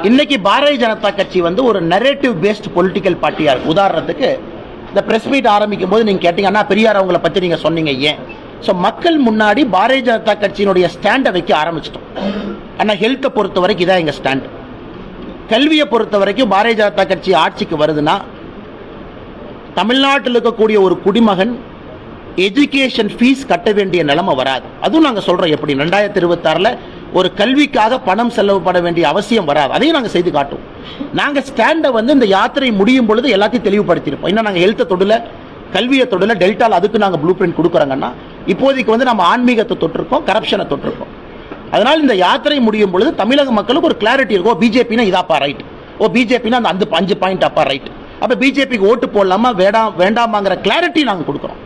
இன்னைக்கு பாரதிய ஜனதா கட்சி வந்து ஒரு நரேட்டிவ் பேஸ்ட் பொலிட்டிக்கல் பார்ட்டியா இருக்கு. உதாரணத்துக்கு இந்த பிரஸ் மீட் ஆரம்பிக்கும் போது நீங்க கேட்டீங்கன்னா பெரியார் அவங்கள பத்தி நீங்க சொன்னீங்க. ஏன் மக்கள் முன்னாடி பாரதிய ஜனதா கட்சியினுடைய ஸ்டாண்டை வைக்க ஆரம்பிச்சிட்டோம். ஆனா ஹெல்த்தை பொறுத்த வரைக்கும் இதான் எங்க ஸ்டாண்ட். கல்வியை பொறுத்த வரைக்கும் பாரதிய ஜனதா கட்சி ஆட்சிக்கு வருதுன்னா தமிழ்நாட்டில் இருக்கக்கூடிய ஒரு குடிமகன் எஜுகேஷன் ஃபீஸ் கட்ட வேண்டிய நிலைமை வராது. அதுவும் நாங்கள் சொல்றோம் எப்படி 2026 ஒரு கல்விக்காக பணம் செலவுப்பட வேண்டிய அவசியம் வராது. அதையும் நாங்கள் செய்து காட்டுவோம். நாங்கள் ஸ்டாண்டை வந்து இந்த யாத்திரை முடியும் பொழுது எல்லாத்தையும் தெளிவுபடுத்தியிருப்போம். இன்னும் நாங்கள் ஹெல்த்தை தொடல, கல்வியை தொடல, டெல்டால் அதுக்கு நாங்கள் ப்ளூ பிரிண்ட் கொடுக்குறாங்கன்னா இப்போதைக்கு வந்து நம்ம ஆன்மீகத்தை தொட்டிருக்கோம், கரப்ஷனை தொட்டிருக்கோம். அதனால் இந்த யாத்திரை முடியும் பொழுது தமிழக மக்களுக்கு ஒரு கிளாரிட்டி இருக்கும். பிஜேபினா இதாப்பா ரைட், பிஜேபினா அந்த 5 பாயிண்ட் அப்பா ரைட். அப்ப பிஜேபிக்கு ஓட்டு போடலாமா வேண்டாமாங்கிற கிளாரிட்டி நாங்கள் கொடுக்குறோம்.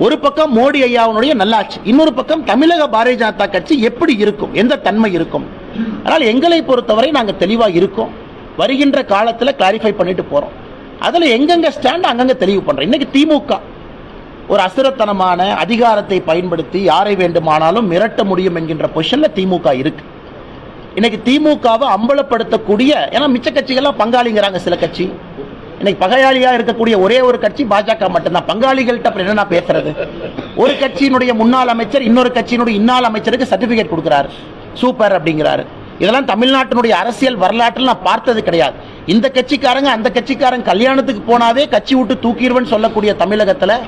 ஒரு பக்கம் மோடி ஐயாவுடைய நல்லாட்சி, இன்னொரு பக்கம் தமிழக பாரதிய ஜனதா கட்சி எப்படி இருக்கும், எந்த தன்மை இருக்கும். அதனால் எங்களை பொறுத்தவரை நாங்கள் தெளிவாக இருக்கோம். வருகின்ற காலத்தில் கிளாரிஃபை பண்ணிட்டு போறோம். அதுல எங்கெங்க ஸ்டாண்ட் அங்கங்க தெளிவு பண்றோம். இன்னைக்கு திமுக ஒரு அசுரத்தனமான அதிகாரத்தை பயன்படுத்தி யாரை வேண்டுமானாலும் மிரட்ட முடியும் என்கின்ற பொசிஷன்ல திமுக இருக்கு. இன்னைக்கு திமுகவை அம்பலப்படுத்தக்கூடிய, ஏன்னா மிச்ச கட்சிகள்லாம் பங்காளிங்கிறாங்க. சில கட்சி இன்னைக்கு பகையாளியா இருக்கக்கூடிய ஒரே ஒரு கட்சி பாஜக மட்டும்தான். பங்காளிகள்கிட்ட அப்புறம் என்ன பேசுறது? ஒரு கட்சியினுடைய முன்னாள் அமைச்சர் இன்னொரு கட்சியினுடைய இன்னாள் அமைச்சருக்கு சர்டிபிகேட் கொடுக்கிறாரு, சூப்பர் அப்படிங்கிறாரு. இதெல்லாம் தமிழ்நாட்டினுடைய அரசியல் வரலாற்றில் நான் பார்த்தது கிடையாது. இந்த கட்சிக்காரங்க அந்த கட்சிக்காரங்க கல்யாணத்துக்கு போனாவே கட்சி விட்டு தூக்கிடுவேன்னு சொல்லக்கூடிய தமிழகத்துல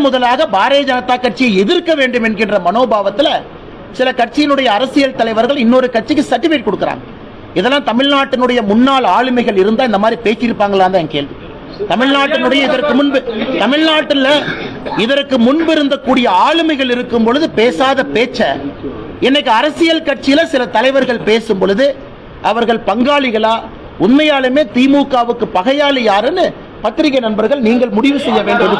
முதலாக பாரதிய ஜனதா கட்சியை எதிர்க்க வேண்டும் என்கின்ற மனோபாவத்தில் சில கட்சியினுடைய அரசியல் தலைவர்கள் இன்னொரு கட்சிக்கு சர்டிபிகேட் கொடுக்கிறாங்க. இதெல்லாம் தமிழ்நாட்டினுடைய முன்னாள் ஆளுமைகள் இருந்தா இந்த மாதிரி பேசியிருப்பாங்களான்னு தான் என் கேள்வி. தமிழ்நாட்டினுடைய இதற்கு முன்பு இருந்தக்கூடிய ஆளுமைகள் இருக்கும் பொழுது பேசாத பேச்ச இன்னைக்கு அரசியல் கட்சியில சில தலைவர்கள் பேசும் பொழுது அவர்கள் பங்காளிகளா, உண்மையாலுமே திமுகவுக்கு பகையாளி யாருன்னு பத்திரிகை நண்பர்கள் நீங்கள் முடிவு செய்ய வேண்டும்.